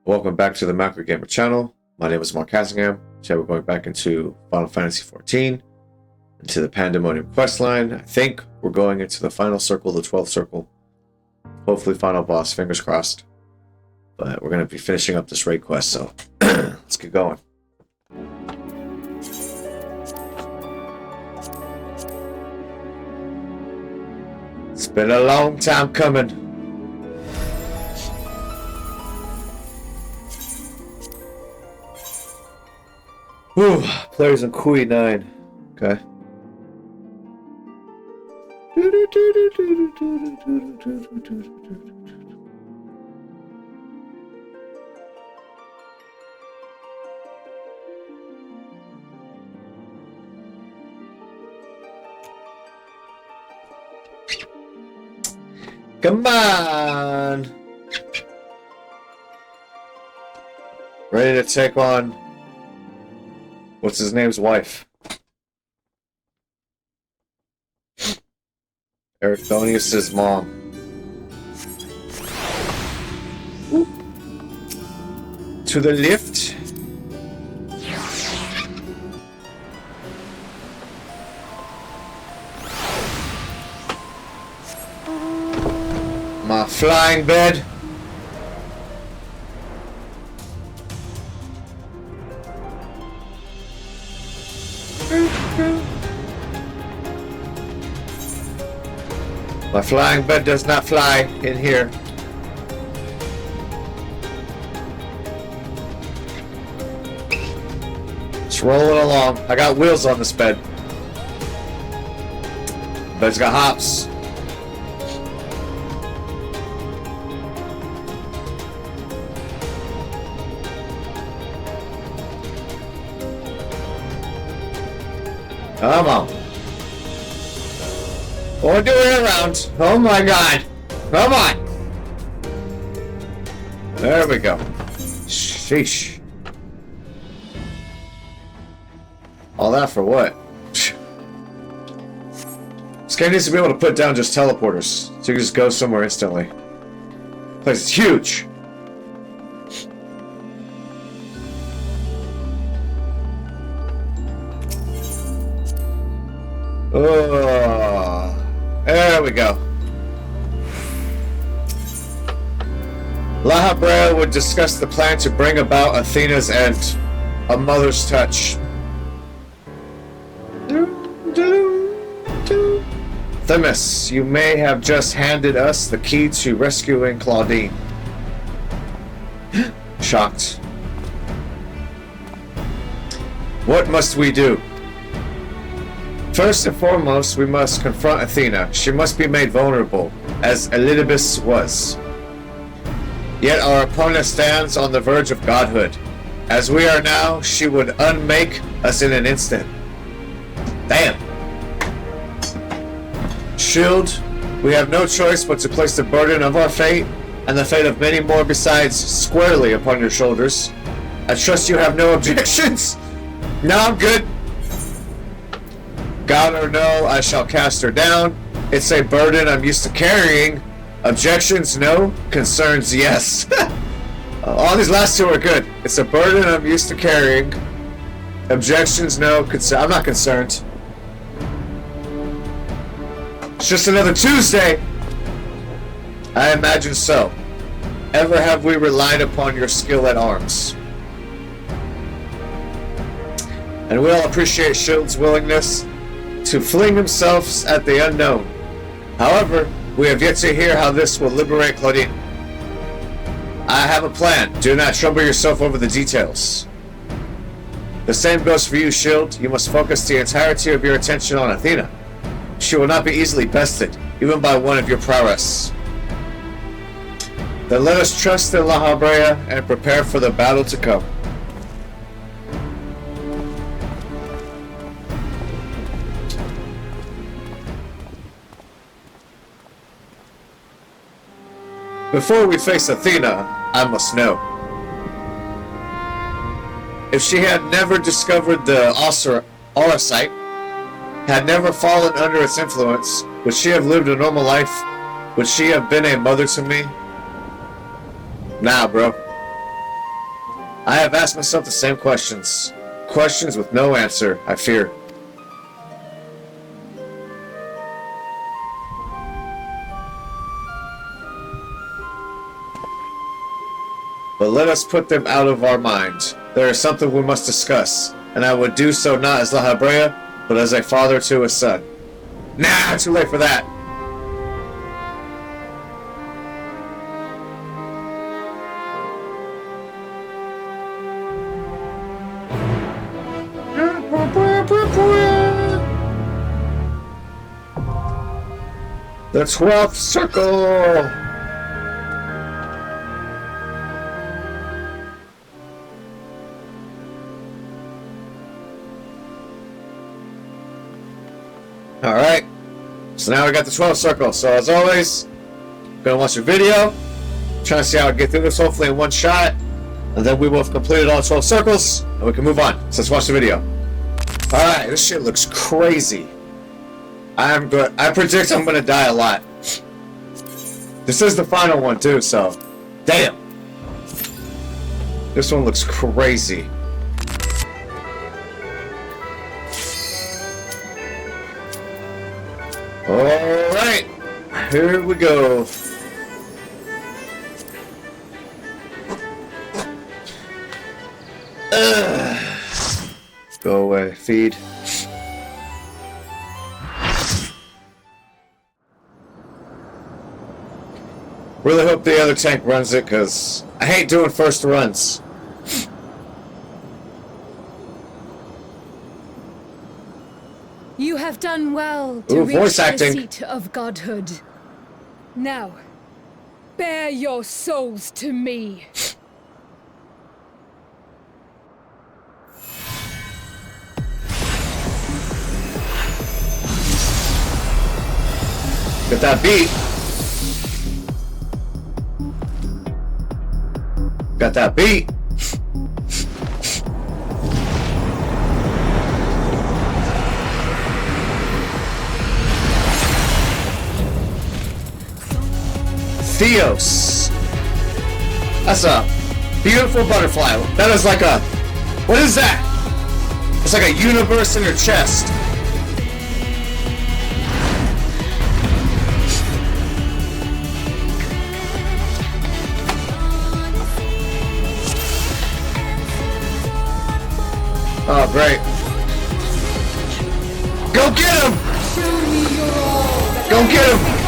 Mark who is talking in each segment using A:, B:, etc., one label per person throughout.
A: Welcome back to the Macro Gamer channel. My name is Mark Hasingham. Today we're going back into Final Fantasy XIV, into the Pandaemonium questline. I think we're going into the final circle, the 12th circle. Hopefully final boss, fingers crossed. But we're going to be finishing up this raid quest, so let's get going. It's been a long time coming. Whew, players in Kui 9. Okay. Come on! Ready to take on... what's his name's wife? Ericthonius' mom. Oop. To the lift. My flying bed. My flying bed does not fly in here. Just rolling along. I got wheels on this bed. Bed's got hops. Come on. Or do it around. Oh my god. Come on. There we go. Sheesh. All that for what? This game needs to be able to put down just teleporters, so you can just go somewhere instantly. This place is huge. Oh. There we go. La Habrea would discuss the plan to bring about Athena's end. A mother's touch. Themis, you may have just handed us the key to rescuing Claudine. Shocked. What must we do? First and foremost, we must confront Athena. She must be made vulnerable, as Elidibus was. Yet our opponent stands on the verge of godhood. As we are now, she would unmake us in an instant. Damn. Shield, we have no choice but to place the burden of our fate, and the fate of many more besides, squarely upon your shoulders. I trust you have no objections? No, I'm good. God or no, I shall cast her down. It's a burden I'm used to carrying. Objections, no. Concerns, yes. All these last two are good. It's a burden I'm used to carrying. Objections, no. I'm not concerned. It's just another Tuesday. I imagine so. Ever have we relied upon your skill at arms? And we all appreciate Shield's willingness to fling himself at the unknown. However, we have yet to hear how this will liberate Claudine. I have a plan. Do not trouble yourself over the details. The same goes for you, Shield. You must focus the entirety of your attention on Athena. She will not be easily bested, even by one of your prowess. Then let us trust in La Habrea and prepare for the battle to come. Before we face Athena, I must know. If she had never discovered the Aurosite, had never fallen under its influence, would she have lived a normal life? Would she have been a mother to me? Nah, bro. I have asked myself the same questions. Questions with no answer, I fear. But let us put them out of our minds. There is something we must discuss, and I would do so not as La Habrea, but as a father to a son. Nah, too late for that. The 12th circle! Alright, so now we got the 12th circle. So as always, I'm gonna watch a video, trying to see how I get through this, hopefully in one shot, and then we will have completed all 12 circles, and we can move on. So let's watch the video. Alright, this shit looks crazy. I predict I'm gonna die a lot. This is the final one too, so damn. This one looks crazy. Alright, here we go. Go away, feed. Really hope the other tank runs it, because I hate doing first runs.
B: You have done well to reach the seat of godhood. Now, bear your souls to me.
A: Get that beat. Got that beat. Theos. That's a beautiful butterfly. That is like a... What is that? It's like a universe in her chest. Oh, great. Go get him! Go get him!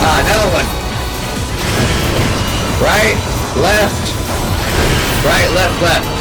A: Another one. Right, left, right, left, left.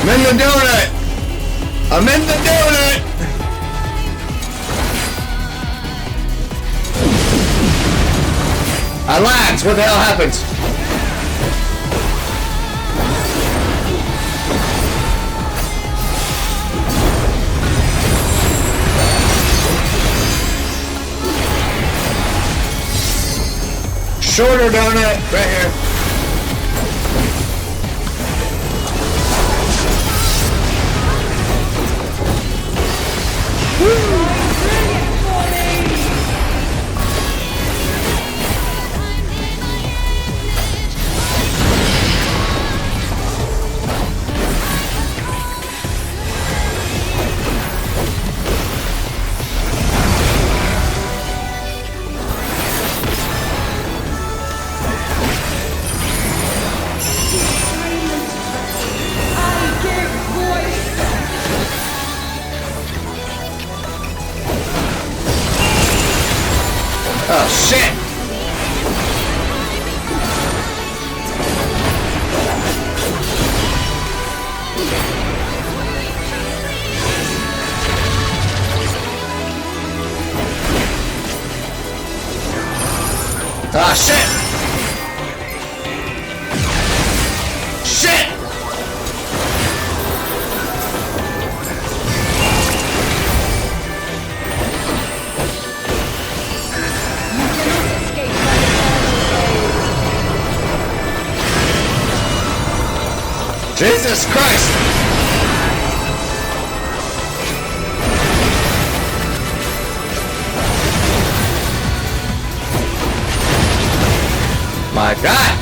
A: I'm in the donut! I'm in the donut! I lagged! What the hell happened? shorter donut right here. Oh shit! Ah shit! Shit! Jesus Christ! My God!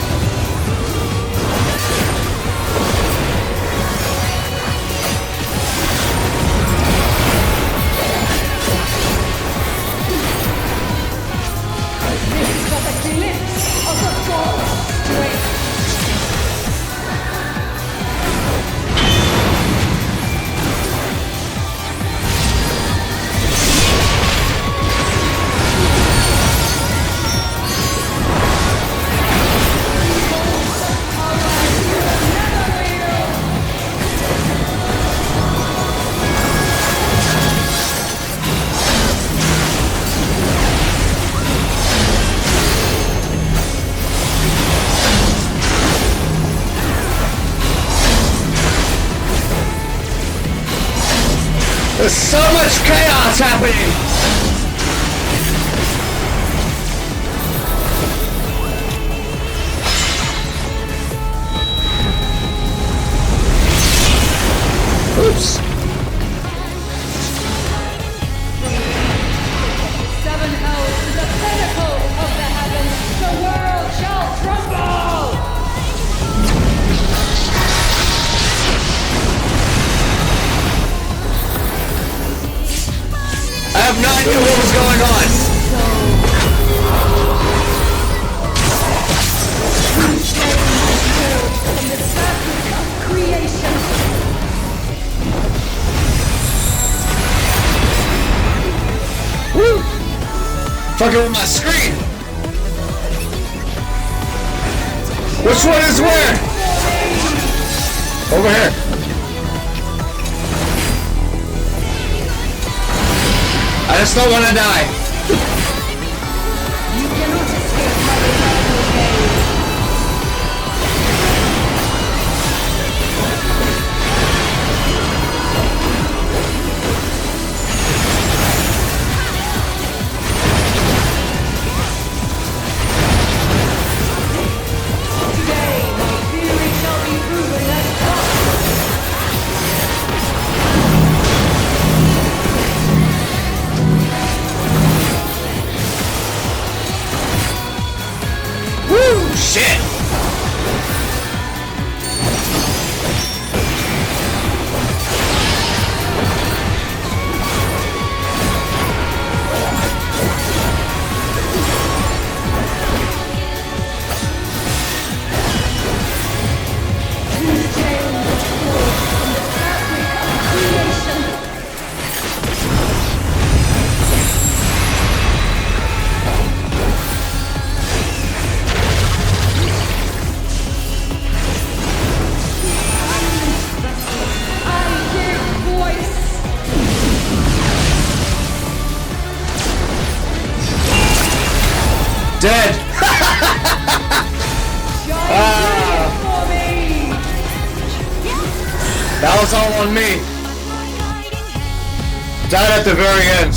B: This is but a glimpse of the God's strength.
A: There's so much chaos happening! Oops.
B: Seven hells to the pinnacle of the heavens. The world shall crumble!
A: I have no idea what was going on.
B: From the surface of creation.
A: Woo! Fucking with my screen. Which one is where? Over here. I just don't want to die.
B: You cannot escape my eternal gaze. Today, my theory shall be proven as gospel.
A: Woo! Shit!
B: These chains of force from the fabric of creation. I give voice.
A: Dead!
B: Shine for me.
A: That was all on me. Died at the very end.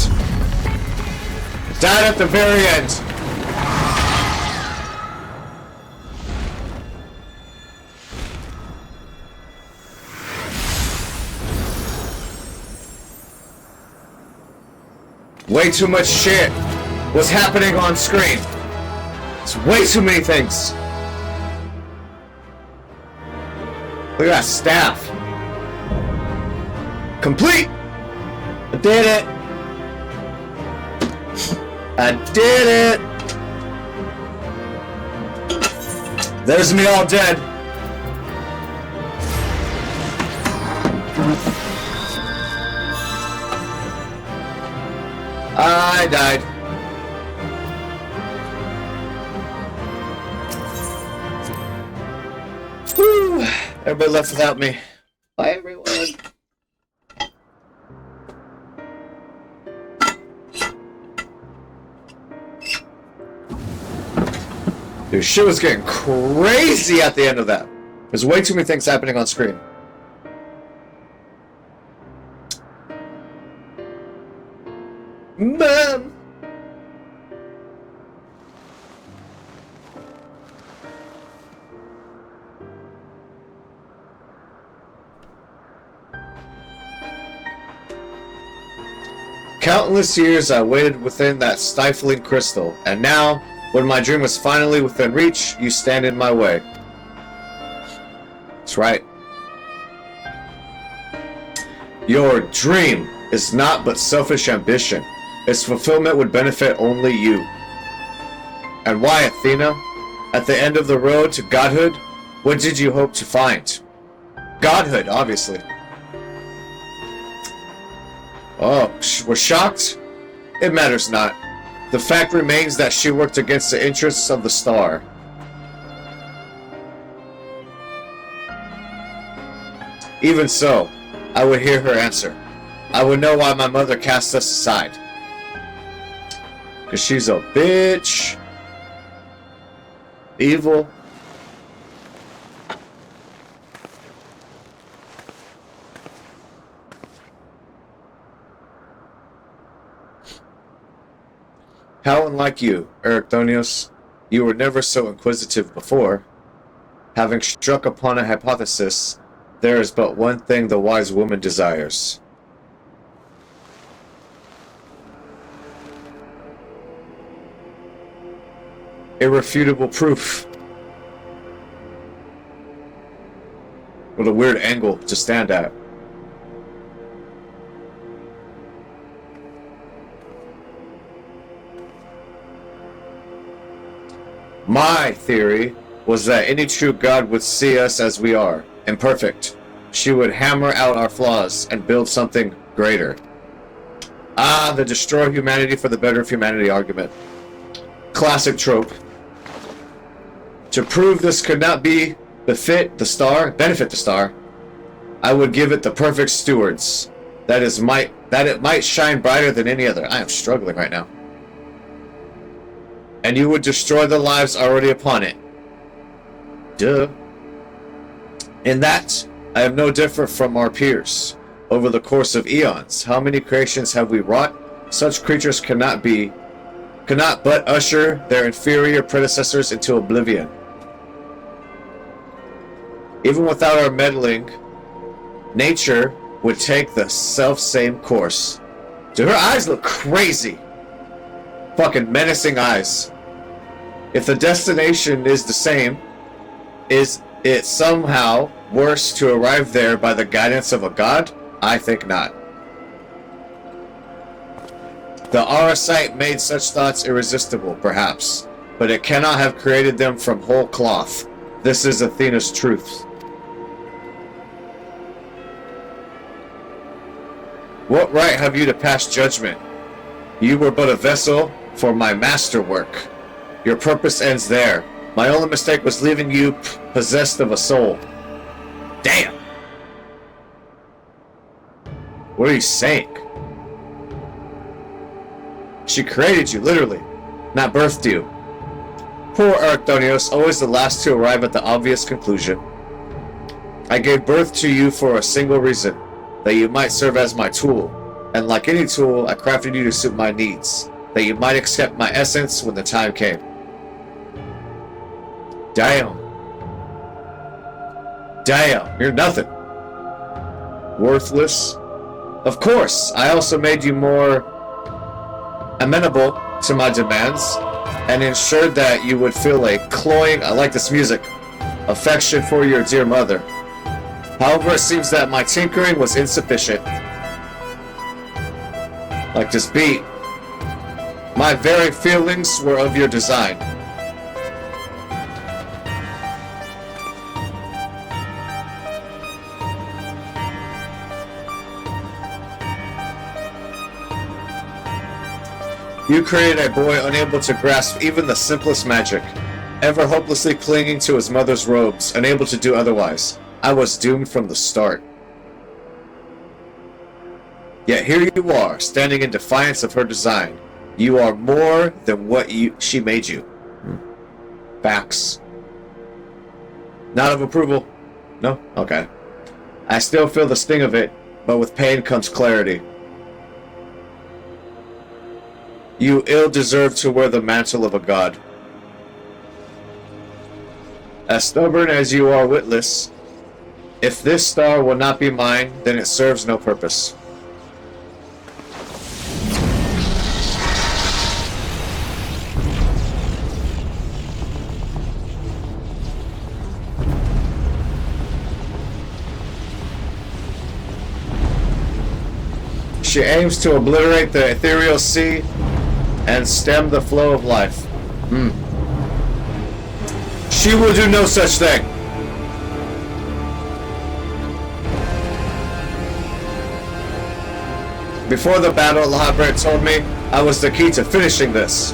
A: Died at the very end. Way too much shit was happening on screen. It's way too many things. Look at that staff. Complete! I did it! I did it! There's me all dead. I died. Whew. Everybody left without me. Bye, everyone. Dude, shit was getting crazy at the end of that. There's way too many things happening on screen. Mom! Countless years I waited within that stifling crystal, and now, when my dream was finally within reach, you stand in my way. That's right. Your dream is not but selfish ambition. Its fulfillment would benefit only you. And why, Athena? At the end of the road to godhood, what did you hope to find? Godhood, obviously. Oh, we're shocked? It matters not. The fact remains that she worked against the interests of the star. Even so, I would hear her answer. I would know why my mother cast us aside. Because she's a bitch. Evil. How unlike you, Ericthonios. You were never so inquisitive before. Having struck upon a hypothesis, there is but one thing the wise woman desires. Irrefutable proof. What a weird angle to stand at. My theory was that any true God would see us as we are, imperfect. She would hammer out our flaws and build something greater. Ah, the destroy humanity for the better of humanity argument. Classic trope. To prove this could not be benefit the star, I would give it the perfect stewards. That it might shine brighter than any other. I am struggling right now. And you would destroy the lives already upon it. Duh. In that, I am no different from our peers. Over the course of eons, how many creations have we wrought? Such creatures cannot but usher their inferior predecessors into oblivion. Even without our meddling, nature would take the self-same course. Dude, her eyes look crazy. Fucking menacing eyes. If the destination is the same, is it somehow worse to arrive there by the guidance of a god? I think not. The Arasite made such thoughts irresistible, perhaps, but it cannot have created them from whole cloth. This is Athena's truth. What right have you to pass judgment? You were but a vessel for my masterwork. Your purpose ends there. My only mistake was leaving you possessed of a soul. Damn! What are you saying? She created you, literally, not birthed you. Poor Ericthonios, always the last to arrive at the obvious conclusion. I gave birth to you for a single reason, that you might serve as my tool, and like any tool, I crafted you to suit my needs, that you might accept my essence when the time came. Damn. Damn, you're nothing. Worthless. Of course, I also made you more amenable to my demands and ensured that you would feel a cloying, I like this music, affection for your dear mother. However, it seems that my tinkering was insufficient. Like this beat. My very feelings were of your design. You created a boy unable to grasp even the simplest magic, ever hopelessly clinging to his mother's robes, unable to do otherwise. I was doomed from the start. Yet here you are, standing in defiance of her design. You are more than what she made you. Facts. Not of approval. No? Okay. I still feel the sting of it, but with pain comes clarity. You ill deserve to wear the mantle of a god. As stubborn as you are witless, if this star will not be mine, then it serves no purpose. She aims to obliterate the ethereal sea and stem the flow of life. She will do no such thing. Before the battle, Lahabret told me I was the key to finishing this.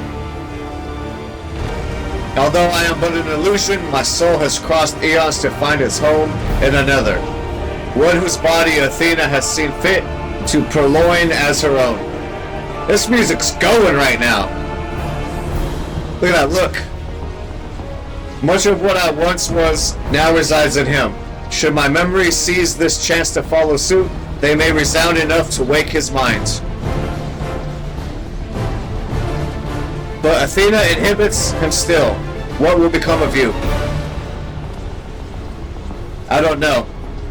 A: Although I am but an illusion, my soul has crossed eons to find its home in another. One whose body Athena has seen fit to purloin as her own. This music's going right now. Look at that look. Much of what I once was now resides in him. Should my memory seize this chance to follow suit, they may resound enough to wake his mind. But Athena inhibits him still. What will become of you? I don't know.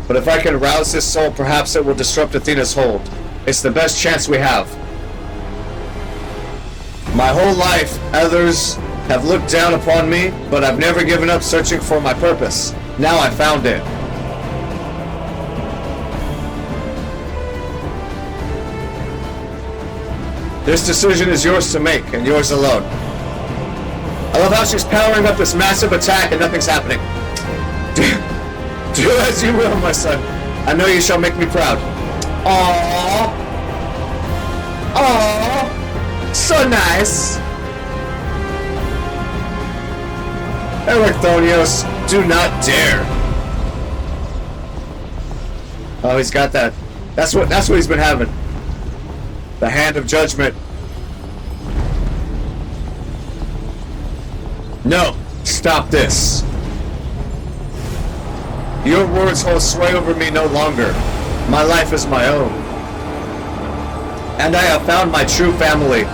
A: But if I can rouse his soul, perhaps it will disrupt Athena's hold. It's the best chance we have. My whole life, others have looked down upon me, but I've never given up searching for my purpose. Now I found it. This decision is yours to make, and yours alone. I love how she's powering up this massive attack and nothing's happening. Do as you will, my son. I know you shall make me proud. Aww. Aww. So nice. Erechthonios, do not dare. Oh, he's got that. That's what he's been having. The hand of judgment. No, stop this. Your words hold sway over me no longer. My life is my own. And I have found my true family.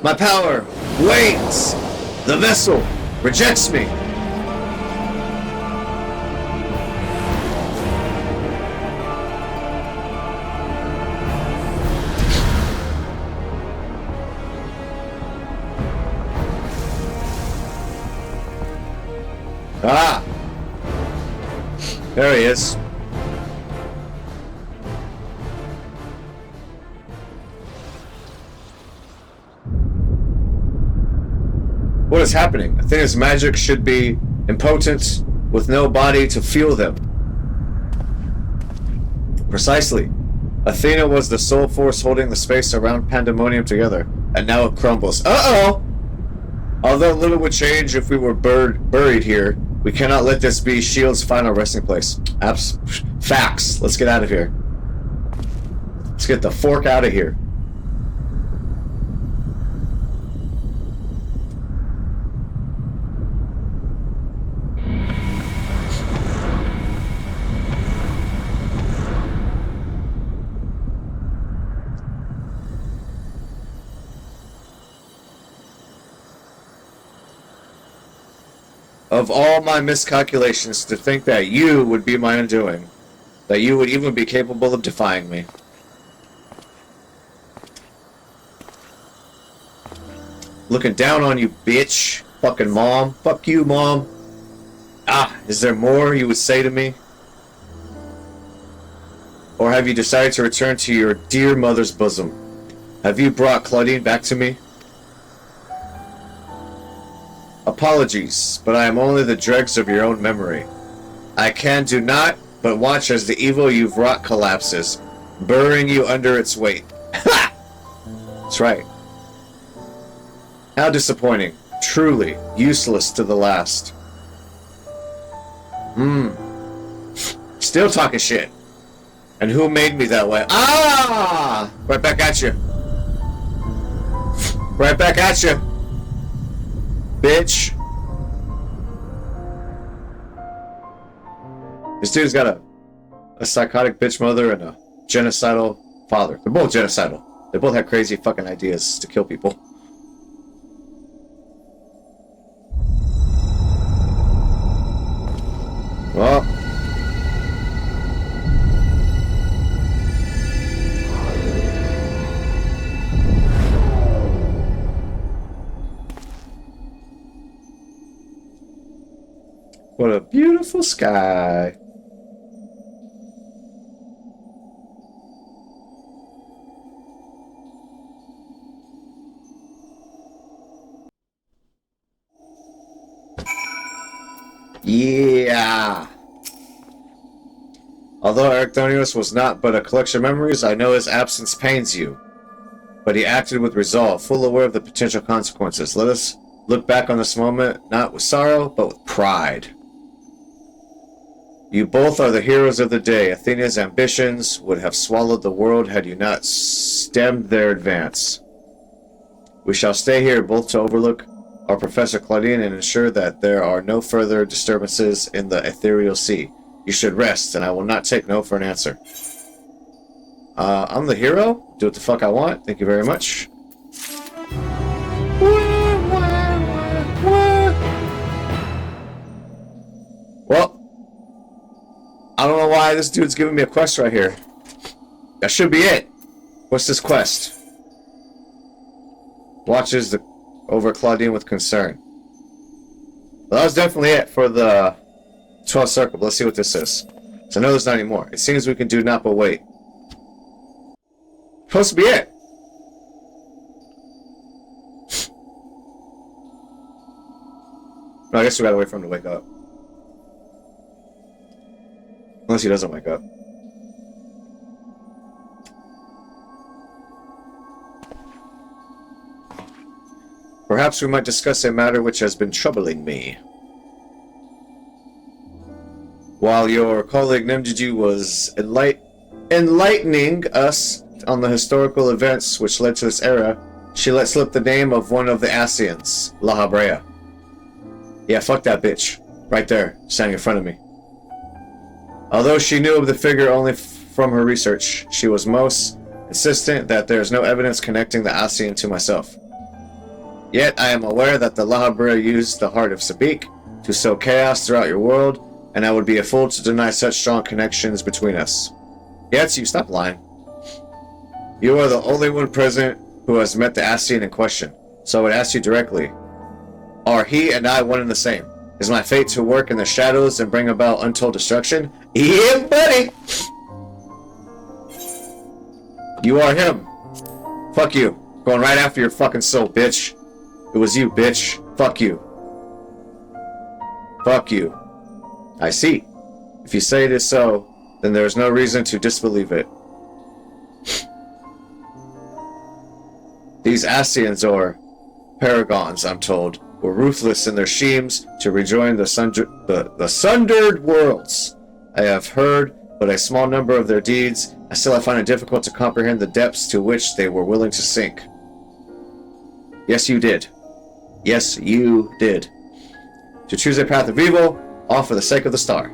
A: My power wanes. The vessel rejects me. Ah! There he is. What is happening? Athena's magic should be impotent, with no body to feel them. Precisely. Athena was the sole force holding the space around Pandaemonium together, and now it crumbles. Uh-oh! Although little would change if we were buried here, we cannot let this be S.H.I.E.L.D.'s final resting place. Facts. Let's get out of here. Let's get the fork out of here. of all my miscalculations to think that you would be my undoing. That you would even be capable of defying me. Looking down on you, bitch. Fucking mom. Fuck you, mom. Ah, is there more you would say to me? Or have you decided to return to your dear mother's bosom? Have you brought Claudine back to me? Apologies, but I am only the dregs of your own memory. I can do not but watch as the evil you've wrought collapses, burying you under its weight. Ha! That's right. How disappointing. Truly useless to the last. Still talking shit. And who made me that way? Ah! Right back at you. Right back at you. Bitch. This dude's got a psychotic bitch mother and a genocidal father. They're both genocidal. They both have crazy fucking ideas to kill people. Well. What a beautiful sky. Yeah. Although Arachthonios was not but a collection of memories, I know his absence pains you. But he acted with resolve, full aware of the potential consequences. Let us look back on this moment, not with sorrow, but with pride. You both are the heroes of the day. Athena's ambitions would have swallowed the world had you not stemmed their advance. We shall stay here both to overlook our Professor Claudine and ensure that there are no further disturbances in the ethereal sea. You should rest, and I will not take no for an answer. I'm the hero. Do what the fuck I want. Thank you very much. Well, I don't know why this dude's giving me a quest right here. That should be it. What's this quest? Watches over Claudine with concern. Well, that was definitely it for the 12th circle. But let's see what this is. So I know there's not any more. It seems we can do not but wait. Supposed to be it. No, I guess we gotta wait for him to wake up. Unless he doesn't wake up. Perhaps we might discuss a matter which has been troubling me. While your colleague Nemjiju was enlightening us on the historical events which led to this era, she let slip the name of one of the Asians, La Habrea. Yeah, fuck that bitch. Right there, standing in front of me. Although she knew of the figure only from her research, she was most insistent that there is no evidence connecting the Asian to myself. Yet I am aware that the La Habrea used the heart of Sabik to sow chaos throughout your world, and I would be a fool to deny such strong connections between us. Yet you stop lying. You are the only one present who has met the Asian in question, so I would ask you directly, are he and I one and the same? Is my fate to work in the shadows and bring about untold destruction? Yeah, buddy! You are him. Fuck you. Going right after your fucking soul, bitch. It was you, bitch. Fuck you. Fuck you. I see. If you say it is so, then there is no reason to disbelieve it. These Asians, or paragons, I'm told, were ruthless in their schemes to rejoin the sundered worlds. I have heard but a small number of their deeds, and still I find it difficult to comprehend the depths to which they were willing to sink. Yes, you did. Yes, you did. To choose a path of evil, all for the sake of the star.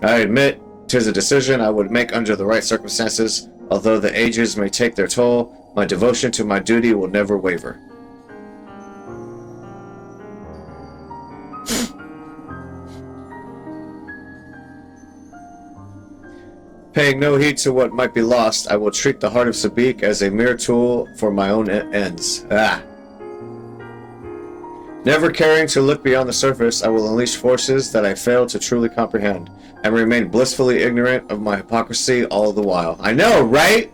A: I admit, 'tis a decision I would make under the right circumstances. Although the ages may take their toll, my devotion to my duty will never waver. Paying no heed to what might be lost, I will treat the heart of Sabik as a mere tool for my own ends. Never caring to look beyond the surface, I will unleash forces that I fail to truly comprehend, and remain blissfully ignorant of my hypocrisy all the while. I know, right?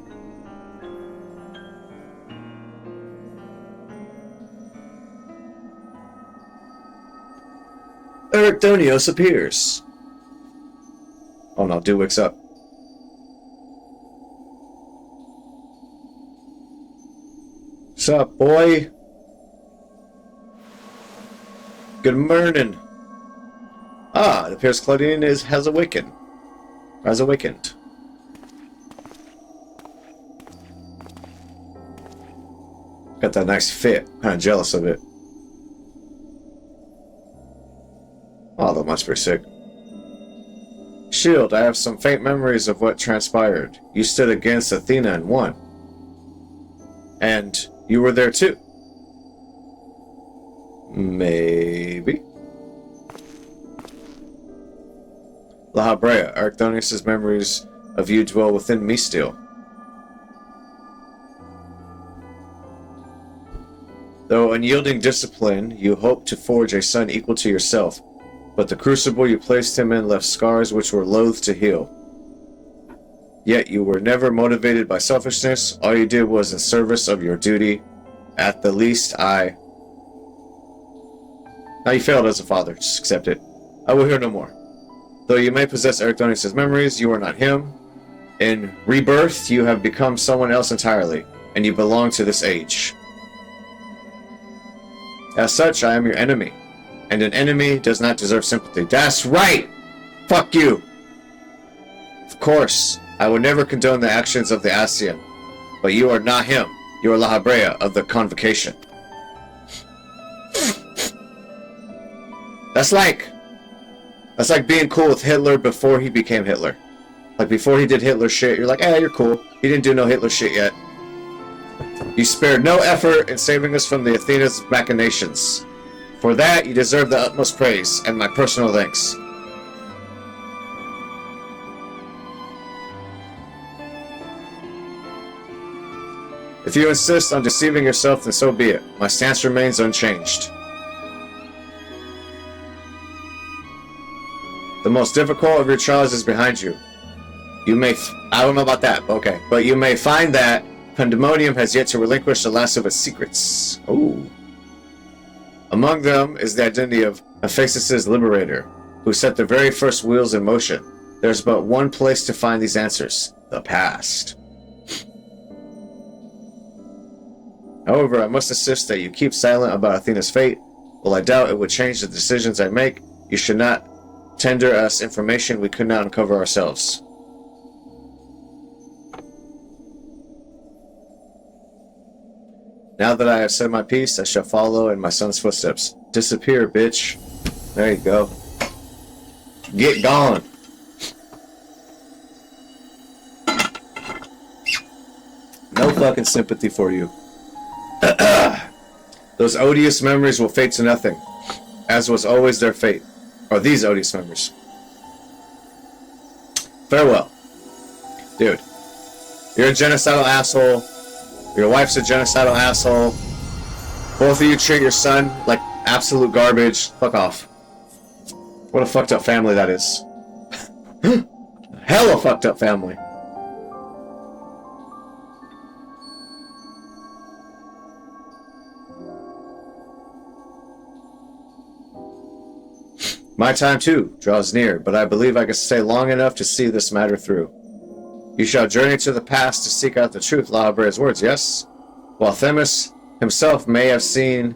A: Ericthonios appears. Oh no, Duwick's up. What's up, boy? Good morning. Ah, it appears Claudine has awakened. Has awakened. Got that nice fit. Kind of jealous of it. Oh, that must be sick. Shield, I have some faint memories of what transpired. You stood against Athena and won. And you were there too. Maybe. La Habrea, Archdonius' memories of you dwell within me still. Though unyielding discipline, you hope to forge a son equal to yourself, but the crucible you placed him in left scars which were loath to heal. Yet you were never motivated by selfishness. All you did was in service of your duty. At the least, Now you failed as a father. Just accept it. I will hear no more. Though you may possess Archdonius' memories, you are not him. In rebirth, you have become someone else entirely, and you belong to this age. As such, I am your enemy, and an enemy does not deserve sympathy. That's right! Fuck you! Of course, I would never condone the actions of the Asian, but you are not him. You are La Habrea of the Convocation. That's like being cool with Hitler before he became Hitler. Like before he did Hitler shit, you're like, you're cool. He didn't do no Hitler shit yet. You spared no effort in saving us from the Athena's machinations. For that, you deserve the utmost praise and my personal thanks. If you insist on deceiving yourself, then so be it. My stance remains unchanged. The most difficult of your trials is behind you. I don't know about that, but okay. But you may find that Pandaemonium has yet to relinquish the last of its secrets. Ooh. Among them is the identity of Anabaseios' liberator, who set the very first wheels in motion. There's but one place to find these answers: the past. However, I must insist that you keep silent about Athena's fate. While I doubt it would change the decisions I make, you should not tender us information we could not uncover ourselves. Now that I have said my piece, I shall follow in my son's footsteps. Disappear, bitch. There you go. Get gone. No fucking sympathy for you. Those odious memories will fade to nothing, as was always their fate. Or these odious memories. Farewell. Dude. You're a genocidal asshole. Your wife's a genocidal asshole. Both of you treat your son like absolute garbage. Fuck off. What a fucked up family that is. Hella fucked up family. My time, too, draws near, but I believe I can stay long enough to see this matter through. You shall journey to the past to seek out the truth, La Habrea's words, yes? While Themis himself may have seen,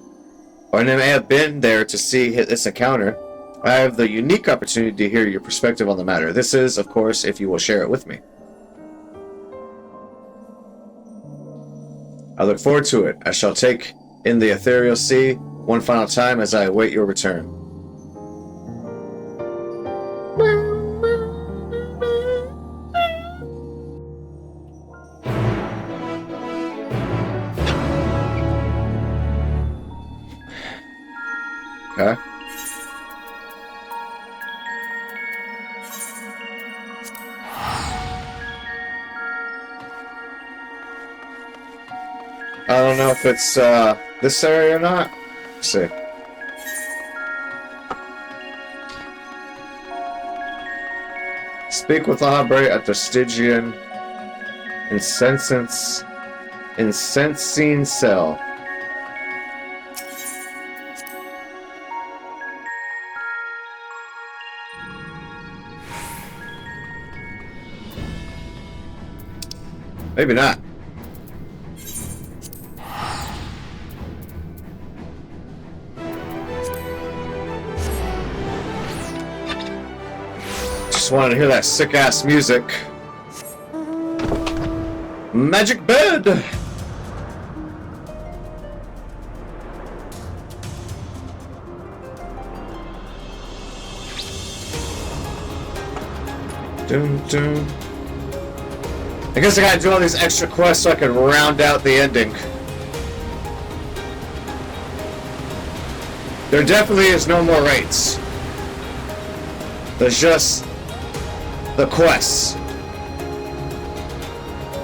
A: or may have been there to see this encounter, I have the unique opportunity to hear your perspective on the matter. This is, of course, if you will share it with me. I look forward to it. I shall take in the ethereal sea one final time as I await your return. Okay. I don't know if it's this area or not. Let's see. Speak with Lahabre at the Stygian Incensing Cell. Maybe not. Just wanted to hear that sick-ass music. Magic bed! Dun, dun. I guess I gotta do all these extra quests so I can round out the ending. There definitely is no more raids. There's just the quests.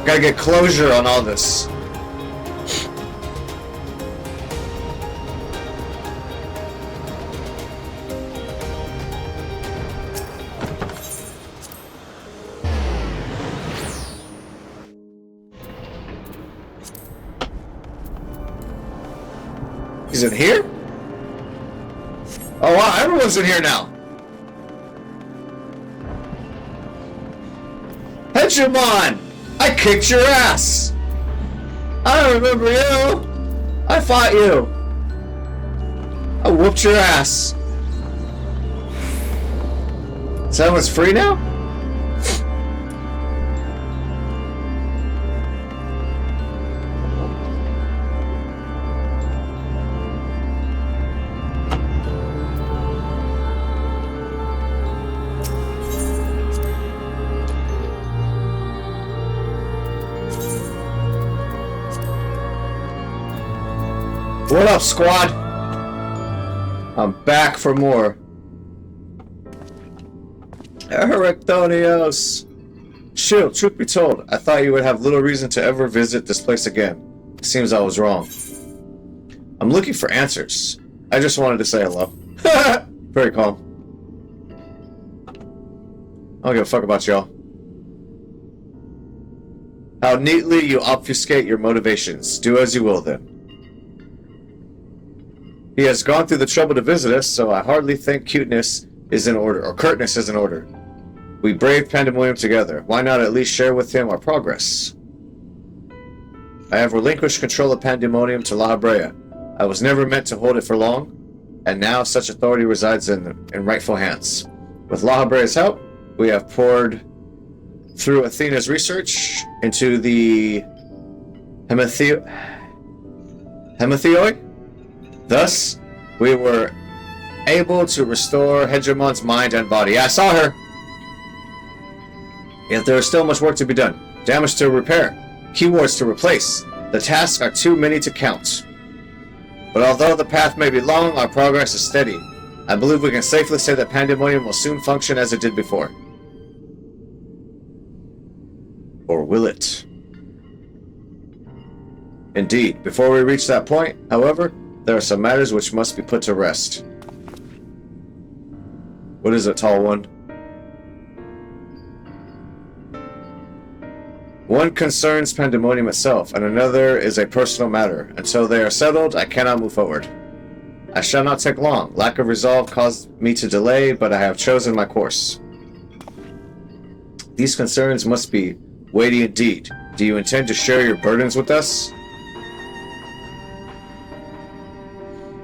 A: Gotta get closure on all this. Is it here? Oh wow, everyone's in here now. Hegemon! I kicked your ass! I remember you! I fought you! I whooped your ass! So that one's free now? What up, squad? I'm back for more. Ericthonios! Shield, truth be told, I thought you would have little reason to ever visit this place again. It seems I was wrong. I'm looking for answers. I just wanted to say hello. Very calm. I don't give a fuck about y'all. How neatly you obfuscate your motivations. Do as you will, then. He has gone through the trouble to visit us, so I hardly think cuteness is in order, or curtness is in order. We braved Pandaemonium together. Why not at least share with him our progress? I have relinquished control of Pandaemonium to Lahabrea. I was never meant to hold it for long, and now such authority resides in rightful hands. With Lahabrea's help, we have poured through Athena's research into the Hemathioi. Thus, we were able to restore Hegemon's mind and body. Yeah, I saw her! Yet there is still much work to be done. Damage to repair. Keywords to replace. The tasks are too many to count. But although the path may be long, our progress is steady. I believe we can safely say that Pandaemonium will soon function as it did before. Or will it? Indeed. Before we reach that point, however, there are some matters which must be put to rest. What is it, tall one? One concerns Pandaemonium itself, and another is a personal matter. Until they are settled, I cannot move forward. I shall not take long. Lack of resolve caused me to delay, but I have chosen my course. These concerns must be weighty indeed. Do you intend to share your burdens with us?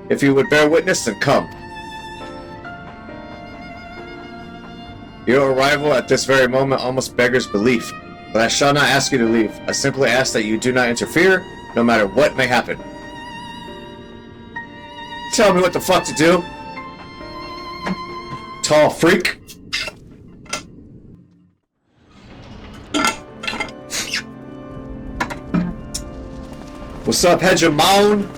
A: If you would bear witness, then come. Your arrival at this very moment almost beggars belief, but I shall not ask you to leave. I simply ask that you do not interfere, no matter what may happen. Tell me what the fuck to do, tall freak. What's up, Hegemon?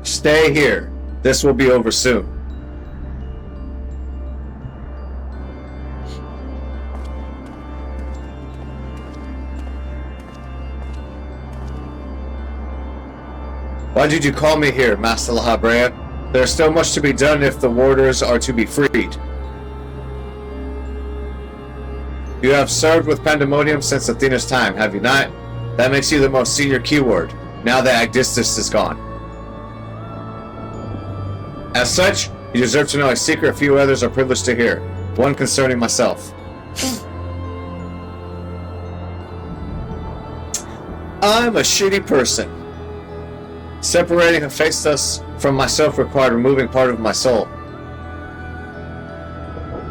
A: Stay here. This will be over soon. Why did you call me here, Master Lahabrea? There's still much to be done if the warders are to be freed. You have served with Pandaemonium since Athena's time, have you not? That makes you the most senior keyword, now that Agdistis is gone. As such, you deserve to know a secret few others are privileged to hear, one concerning myself. I'm a shitty person. Separating Hephaestus from myself required removing part of my soul.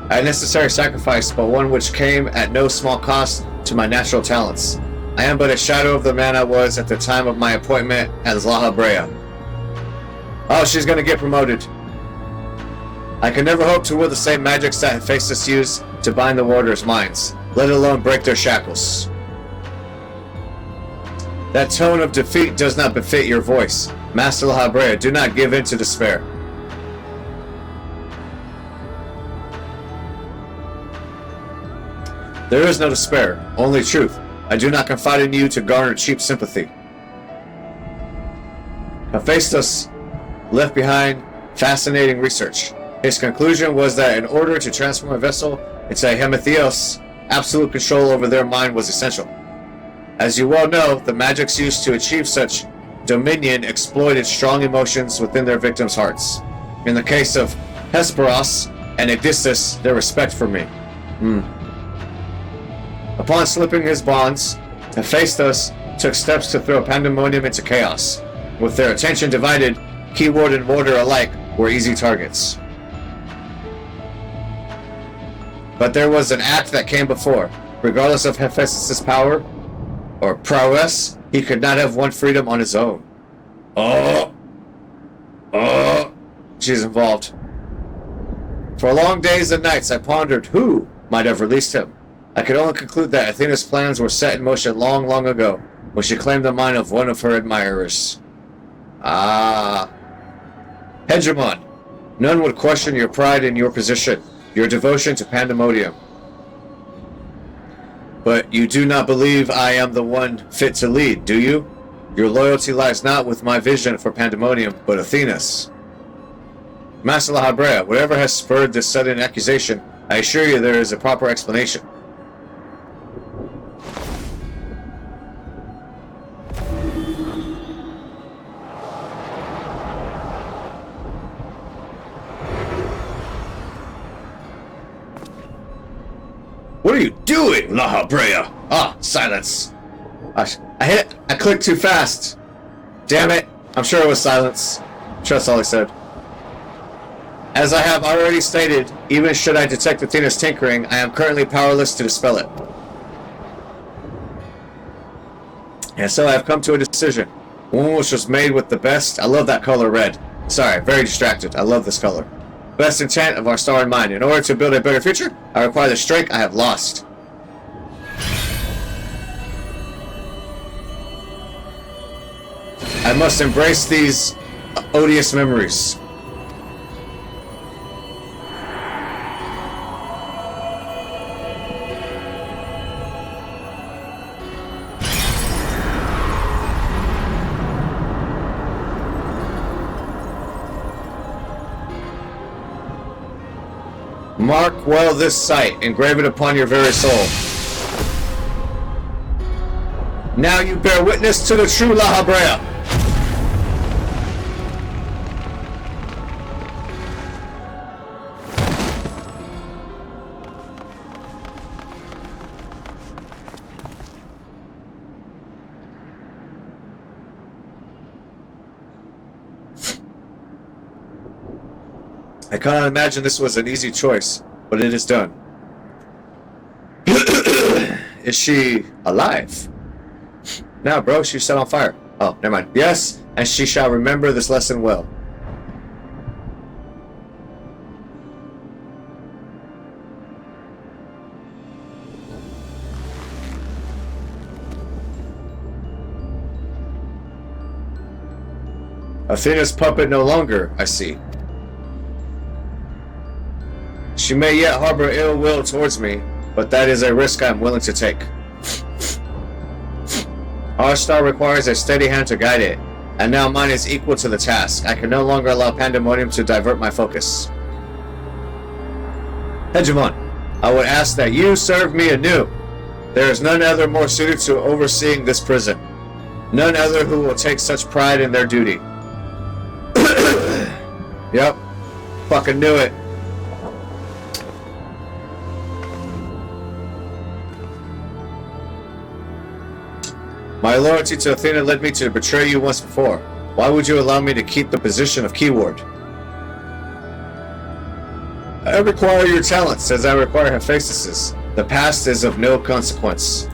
A: A necessary sacrifice, but one which came at no small cost to my natural talents. I am but a shadow of the man I was at the time of my appointment as Lahabrea. Oh, she's gonna get promoted. I can never hope to wield the same magics that Hephaestus used to bind the warders' minds, let alone break their shackles. That tone of defeat does not befit your voice. Master Lahabrea, do not give in to despair. There is no despair, only truth. I do not confide in you to garner cheap sympathy. Hephaestus left behind fascinating research. His conclusion was that in order to transform a vessel into a Anabaseios, absolute control over their mind was essential. As you well know, the magics used to achieve such dominion exploited strong emotions within their victims' hearts. In the case of Hesperos and Agdistis, their respect for me. Upon slipping his bonds, Hephaestus took steps to throw Pandaemonium into chaos. With their attention divided, keyword and warder alike were easy targets. But there was an act that came before. Regardless of Hephaestus' power or prowess, he could not have won freedom on his own. She's involved. For long days and nights I pondered who might have released him. I could only conclude that Athena's plans were set in motion long, long ago, when she claimed the mind of one of her admirers. Hegemon, none would question your pride in your position, your devotion to Pandaemonium. But you do not believe I am the one fit to lead, do you? Your loyalty lies not with my vision for Pandaemonium, but Athena's. Master Lahabrea, whatever has spurred this sudden accusation, I assure you there is a proper explanation. What are you doing, Lahabrea? Silence. I clicked too fast. Damn it. I'm sure it was silence. That's all I said. As I have already stated, even should I detect Athena's tinkering, I am currently powerless to dispel it. And so I have come to a decision. One which was made with the best. I love that color red. Sorry, very distracted. I love this color. Best intent of our star in mind. In order to build a better future, I require the strength I have lost. I must embrace these odious memories. Mark well this sight, engrave it upon your very soul. Now you bear witness to the true Lahabrea. I cannot imagine this was an easy choice, but it is done. Is she alive? No, bro, she's set on fire. Oh, never mind. Yes, and she shall remember this lesson well. Athena's puppet no longer, I see. She may yet harbor ill will towards me, but that is a risk I am willing to take. Our star requires a steady hand to guide it, and now mine is equal to the task. I can no longer allow Pandaemonium to divert my focus. Hegemon, I would ask that you serve me anew. There is none other more suited to overseeing this prison. None other who will take such pride in their duty. Yep. Fucking knew it. My loyalty to Athena led me to betray you once before. Why would you allow me to keep the position of keyword? I require your talents as I require Hephaestus's. The past is of no consequence.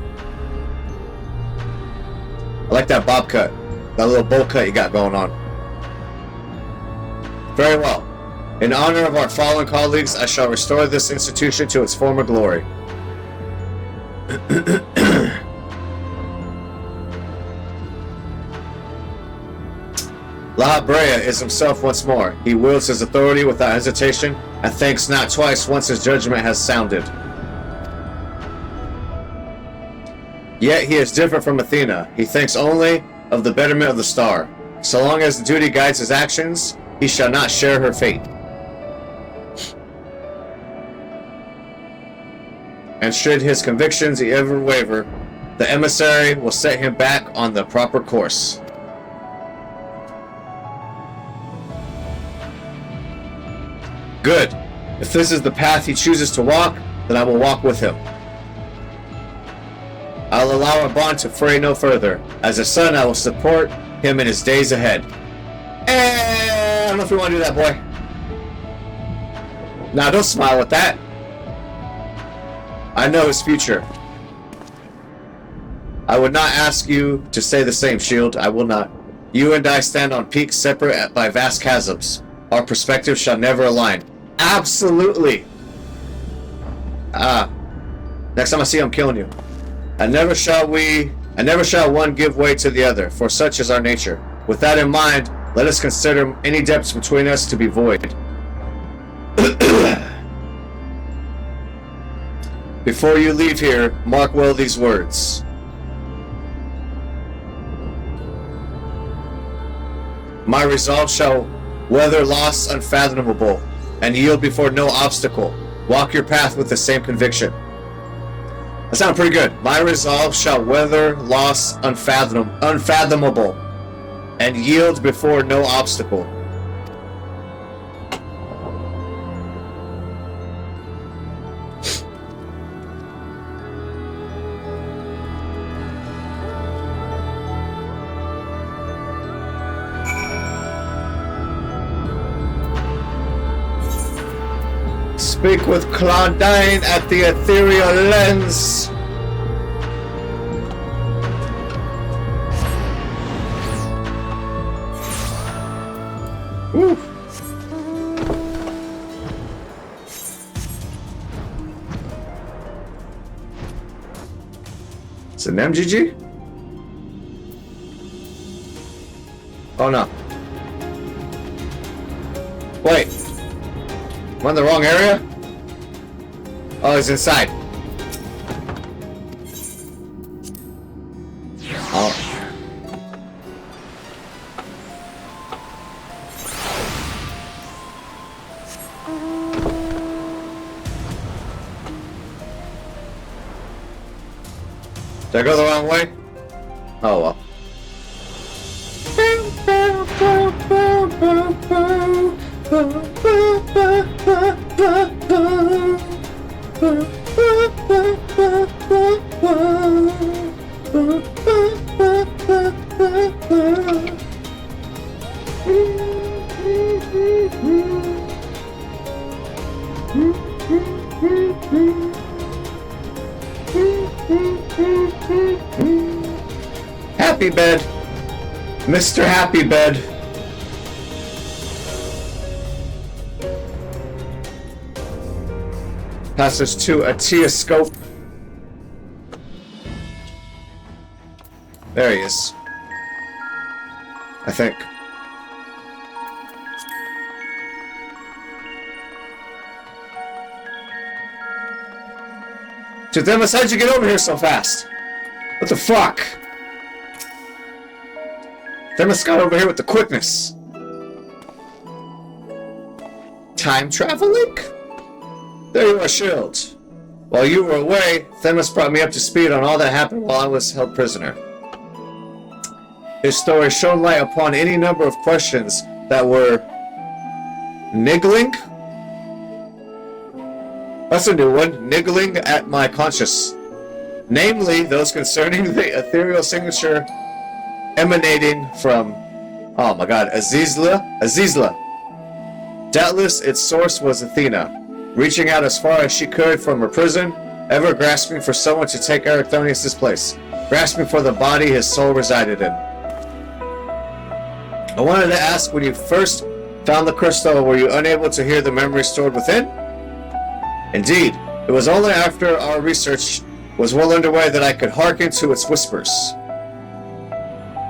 A: I like that bob cut. That little bowl cut you got going on. Very well. In honor of our fallen colleagues, I shall restore this institution to its former glory. La Brea is himself once more. He wields his authority without hesitation, and thinks not twice once his judgment has sounded. Yet he is different from Athena. He thinks only of the betterment of the star. So long as the duty guides his actions, he shall not share her fate. And should his convictions ever waver, the emissary will set him back on the proper course. Good. If this is the path he chooses to walk, then I will walk with him. I'll allow our bond to fray no further. As a son, I will support him in his days ahead. I don't know if we want to do that, boy. Nah, don't smile at that. I know his future. I would not ask you to say the same, Shield. I will not. You and I stand on peaks separate by vast chasms. Our perspectives shall never align. Absolutely. Next time I see you, I'm killing you. And never shall one give way to the other, for such is our nature. With that in mind, let us consider any depths between us to be void. Before you leave here, mark well these words. My resolve shall weather loss unfathomable, and yield before no obstacle. Walk your path with the same conviction. That sounds pretty good. My resolve shall weather loss unfathomable, and yield before no obstacle. Speak with Claudine at the ethereal lens. Woo. It's an MGG? Oh no. Wait. Am I in the wrong area? Oh, he's inside. Oh. Did I go the wrong way? Oh well. Happy Bed. Mr. Happy Bed. Passes to a T-scope. There he is. I think. Dude, Themis, how'd you get over here so fast? What the fuck? Themis got over here with the quickness. Time traveling? There you are, Shield. While you were away, Themis brought me up to speed on all that happened while I was held prisoner. His story shone light upon any number of questions that were niggling? That's a new one. Niggling at my conscience. Namely, those concerning the ethereal signature emanating from, oh my god, Azizla. Doubtless, its source was Athena, reaching out as far as she could from her prison, ever grasping for someone to take Erechthonius' place, grasping for the body his soul resided in. I wanted to ask, when you first found the crystal, were you unable to hear the memory stored within? Indeed, it was only after our research was well underway that I could hearken to its whispers.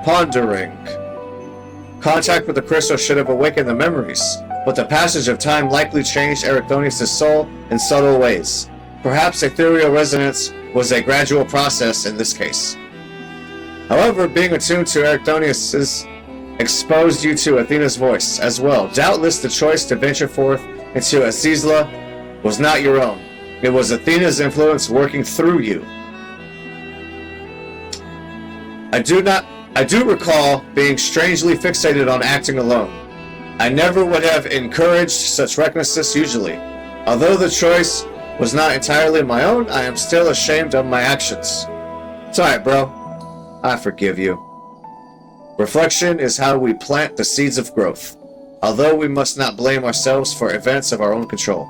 A: Pondering. Contact with the crystal should have awakened the memories, but the passage of time likely changed Erechthonius' soul in subtle ways. Perhaps ethereal resonance was a gradual process in this case. However, being attuned to Erechthonius' exposed you to Athena's voice as well. Doubtless the choice to venture forth into Azizla was not your own. It was Athena's influence working through you. I do recall being strangely fixated on acting alone. I never would have encouraged such recklessness usually. Although the choice was not entirely my own, I am still ashamed of my actions. It's alright, bro. I forgive you. Reflection is how we plant the seeds of growth, although we must not blame ourselves for events of our own control.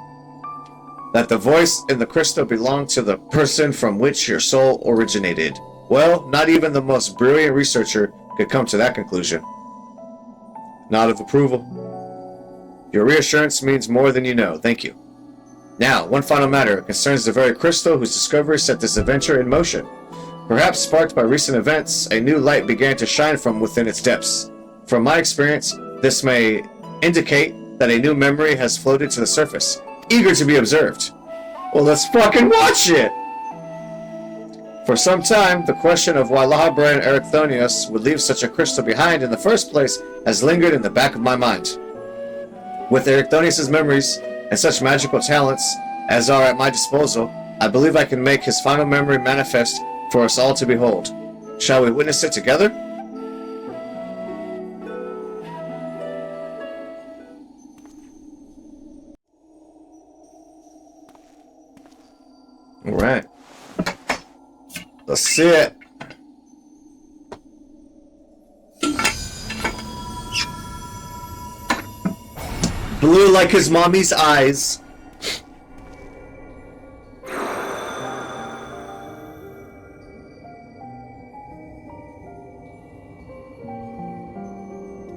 A: That the voice in the crystal belonged to the person from which your soul originated. Well, not even the most brilliant researcher could come to that conclusion. Nod of approval. Your reassurance means more than you know. Thank you. Now, one final matter. It concerns the very crystal whose discovery set this adventure in motion. Perhaps sparked by recent events, a new light began to shine from within its depths. From my experience, this may indicate that a new memory has floated to the surface, eager to be observed. Well, let's fucking watch it! For some time, the question of why Lahabra and Erechthonius would leave such a crystal behind in the first place has lingered in the back of my mind. With Erechthonius' memories and such magical talents as are at my disposal, I believe I can make his final memory manifest for us all to behold. Shall we witness it together? Alright. Let's see it. Blue like his mommy's eyes.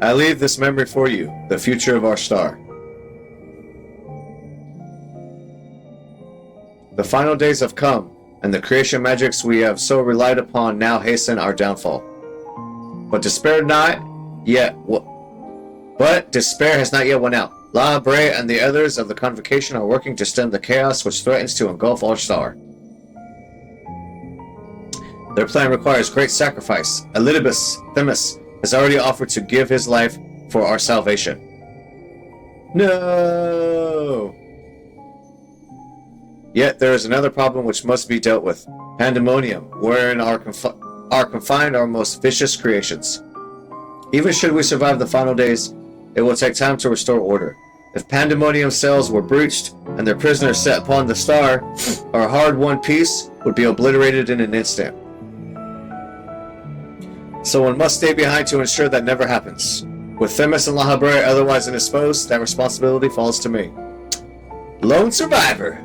A: I leave this memory for you, the future of our star. The final days have come, and the creation magics we have so relied upon now hasten our downfall. But despair has not yet won out. La Brea and the others of the Convocation are working to stem the chaos which threatens to engulf our star. Their plan requires great sacrifice. Themis, has already offered to give his life for our salvation. No! Yet there is another problem which must be dealt with. Pandaemonium, wherein are confined our most vicious creations. Even should we survive the final days, it will take time to restore order. If Pandaemonium cells were breached and their prisoners set upon the star, our hard-won peace would be obliterated in an instant. Someone must stay behind to ensure that never happens. With Themis and Lahabra otherwise indisposed, that responsibility falls to me. Lone survivor!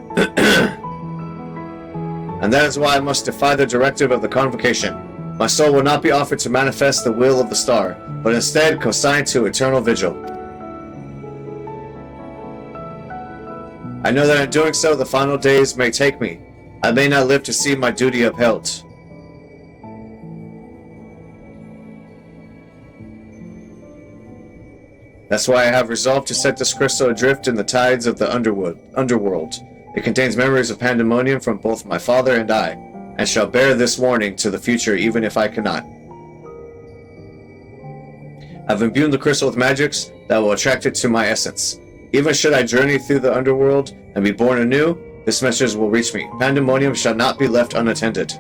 A: And that is why I must defy the directive of the Convocation. My soul will not be offered to manifest the will of the star, but instead consigned to eternal vigil. I know that in doing so, the final days may take me. I may not live to see my duty upheld. That's why I have resolved to set this crystal adrift in the tides of the underworld, It contains memories of Pandaemonium from both my father and I, and shall bear this warning to the future even if I cannot. I've imbued the crystal with magics that will attract it to my essence. Even should I journey through the underworld and be born anew, this message will reach me. Pandaemonium shall not be left unattended.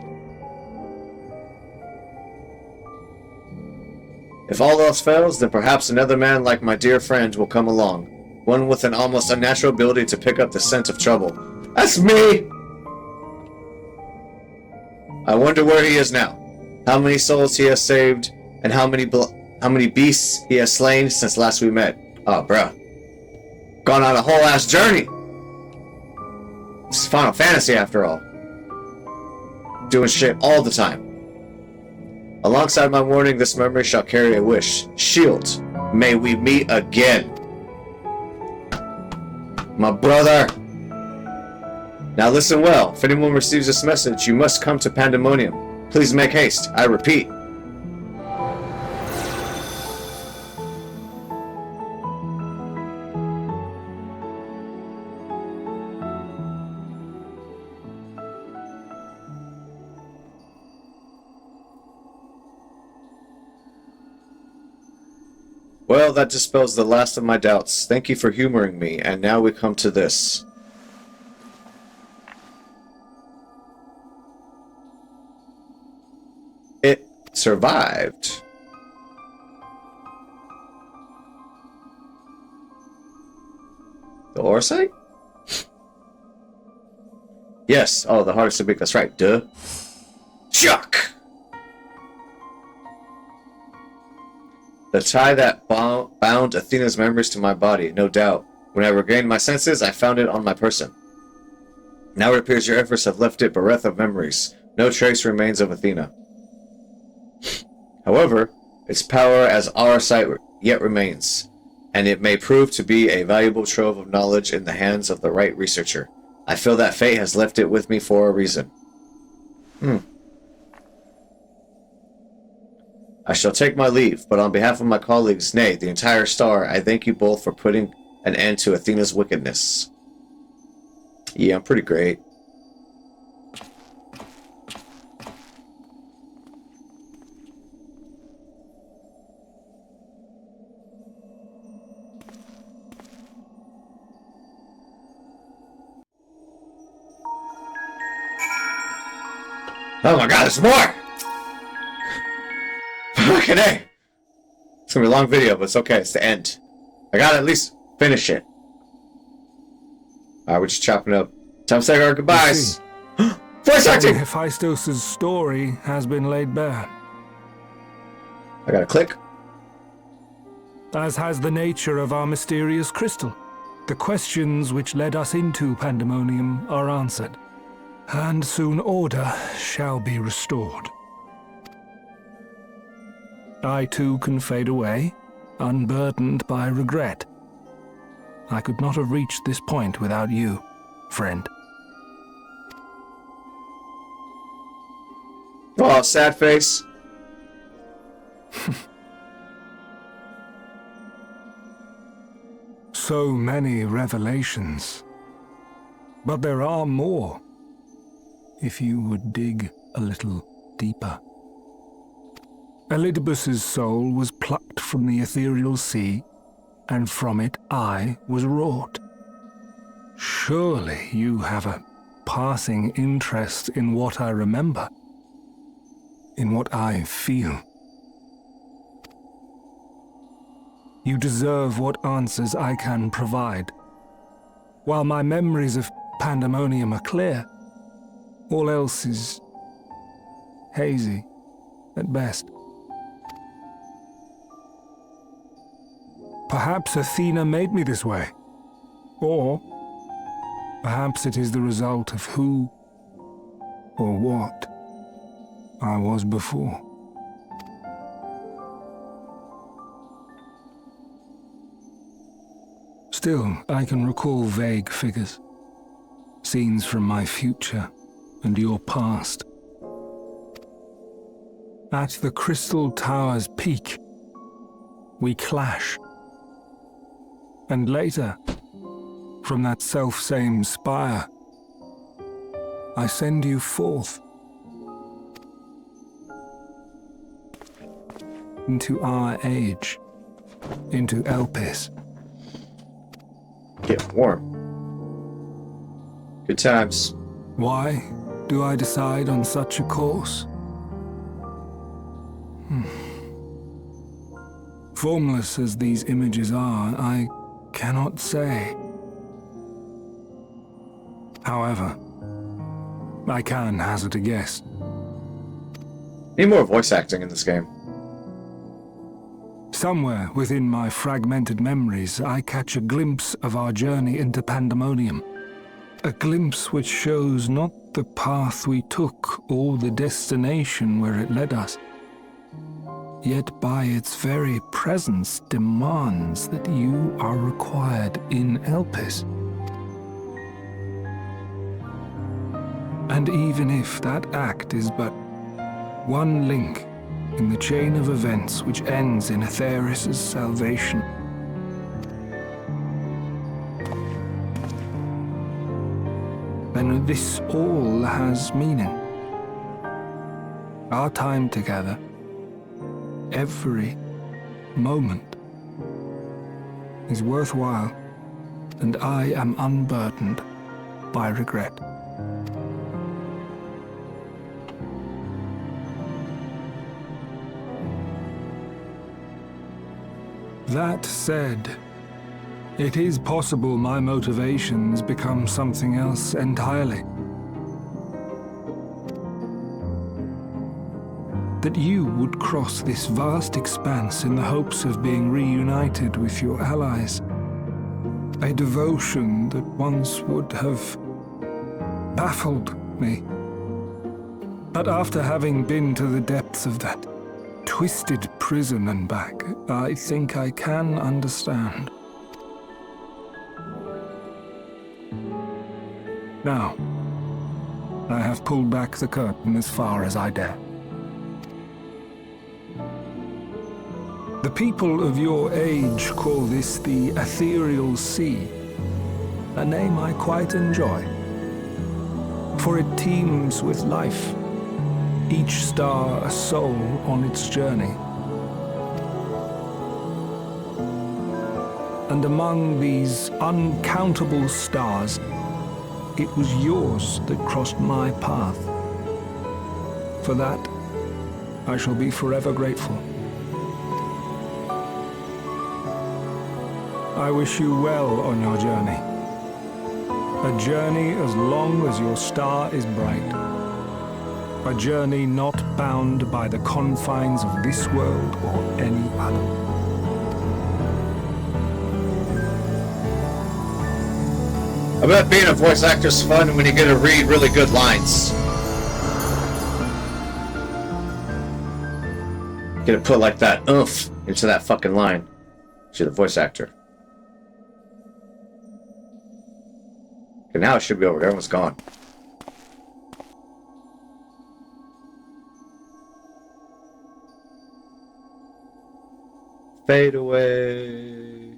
A: If all else fails, then perhaps another man like my dear friend will come along. One with an almost unnatural ability to pick up the scent of trouble. That's me! I wonder where he is now. How many souls he has saved, and how many beasts he has slain since last we met. Oh, bruh. Gone on a whole ass journey! This is Final Fantasy after all. Doing shit all the time. Alongside my warning, this memory shall carry a wish. Shield, may we meet again. My brother. Now listen well. If anyone receives this message, you must come to Pandaemonium. Please make haste. I repeat. Well, that dispels the last of my doubts. Thank you for humoring me, and now we come to this. It survived. The Orsite? Yes. Oh, the hardest to beat. That's right. Duh. Chuck! The tie that bound Athena's memories to my body, no doubt. When I regained my senses, I found it on my person. Now it appears your efforts have left it bereft of memories. No trace remains of Athena. However, its power as our sight yet remains, and it may prove to be a valuable trove of knowledge in the hands of the right researcher. I feel that fate has left it with me for a reason. I shall take my leave, but on behalf of my colleagues, nay, the entire star, I thank you both for putting an end to Athena's wickedness. Yeah, I'm pretty great. Oh my god, there's more! Fucking A! It's gonna be a long video, but it's okay, it's the end. I gotta at least finish it. Alright, we're just chopping up. Time to say our goodbyes. Voice acting!
C: Hephaestus' story has been laid bare.
A: I gotta click.
C: As has the nature of our mysterious crystal. The questions which led us into Pandaemonium are answered, and soon order shall be restored. I too can fade away, unburdened by regret. I could not have reached this point without you, friend.
A: Oh, sad face.
C: So many revelations. But there are more, if you would dig a little deeper. Elidibus's soul was plucked from the ethereal sea, and from it I was wrought. Surely you have a passing interest in what I remember, in what I feel. You deserve what answers I can provide. While my memories of Pandaemonium are clear, all else is hazy at best. Perhaps Athena made me this way. Or perhaps it is the result of who or what I was before. Still, I can recall vague figures, scenes from my future and your past. At the Crystal Tower's peak, we clash. And later, from that self-same spire, I send you forth into our age, into Elpis.
A: Get warm. Good times.
C: Why do I decide on such a course? Formless as these images are, I cannot say. However, I can hazard a guess.
A: Need more voice acting in this game.
C: Somewhere within my fragmented memories, I catch a glimpse of our journey into Pandaemonium. A glimpse which shows not the path we took or the destination where it led us, yet by its very presence demands that you are required in Elpis. And even if that act is but one link in the chain of events which ends in Atheris' salvation, then this all has meaning. Our time together, every moment, is worthwhile, and I am unburdened by regret. That said, it is possible my motivations become something else entirely. That you would cross this vast expanse in the hopes of being reunited with your allies. A devotion that once would have baffled me. But after having been to the depths of that twisted prison and back, I think I can understand. Now, I have pulled back the curtain as far as I dare. The people of your age call this the Ethereal Sea, a name I quite enjoy, for it teems with life, each star a soul on its journey. And among these uncountable stars, it was yours that crossed my path. For that, I shall be forever grateful. I wish you well on your journey. A journey as long as your star is bright. A journey not bound by the confines of this world or any other.
A: I bet being a voice actor's fun when you get to read really good lines. Get to put like that oomph into that fucking line. She's the voice actor. Okay, now it should be over. Everyone's gone. Fade away.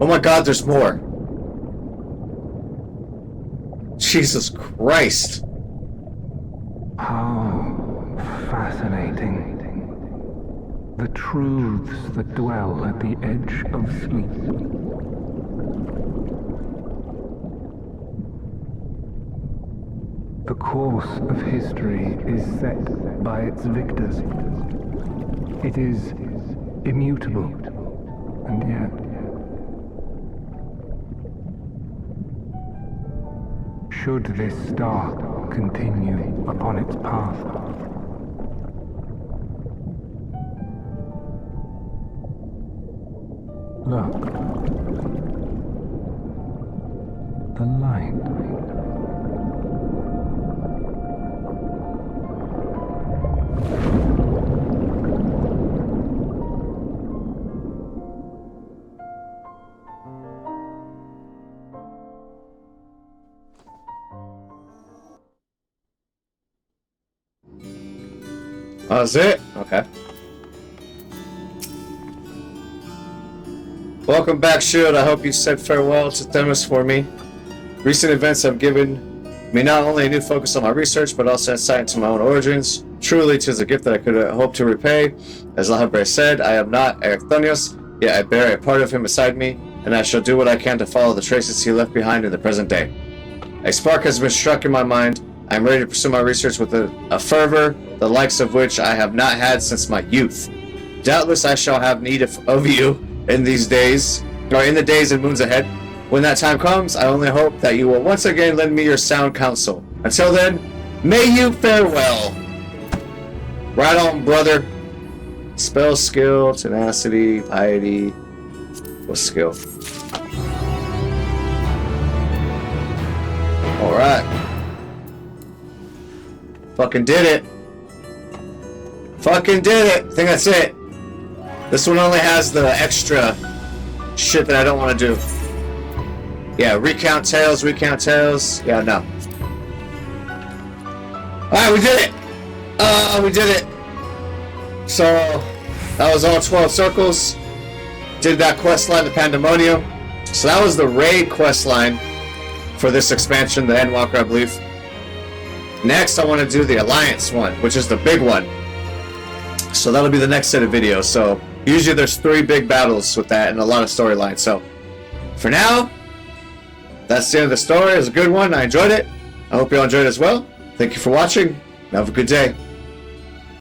A: Oh my god, there's more. Jesus Christ.
C: How fascinating. The truths that dwell at the edge of sleep. The course of history is set by its victors. It is immutable, and yet should this star continue upon its path, look, the light.
A: Oh, that's it? Okay. Welcome back, Shield. I hope you said farewell to Themis for me. Recent events have given me not only a new focus on my research, but also insight into my own origins. Truly, 'tis a gift that I could hope to repay. As Lahabre said, I am not Erechthonius, yet I bear a part of him beside me, and I shall do what I can to follow the traces he left behind in the present day. A spark has been struck in my mind. I am ready to pursue my research with a fervor, the likes of which I have not had since my youth. Doubtless I shall have need of you in these days, or in the days and moons ahead. When that time comes, I only hope that you will once again lend me your sound counsel. Until then, may you fare well. Right on, brother. Spell skill, tenacity, piety. What skill? Alright. Fucking did it. Fucking did it. I think that's it. This one only has the extra shit that I don't want to do. Yeah, recount tales. Yeah, no. Alright, we did it! We did it! So, that was all 12 circles. Did that quest line, the Pandaemonium. So that was the raid quest line for this expansion, the Endwalker, I believe. Next, I want to do the Alliance one, which is the big one. So that'll be the next set of videos. So, usually there's 3 big battles with that and a lot of storylines. So, for now, that's the end of the story. It was a good one. I enjoyed it. I hope you all enjoyed it as well. Thank you for watching. Have a good day.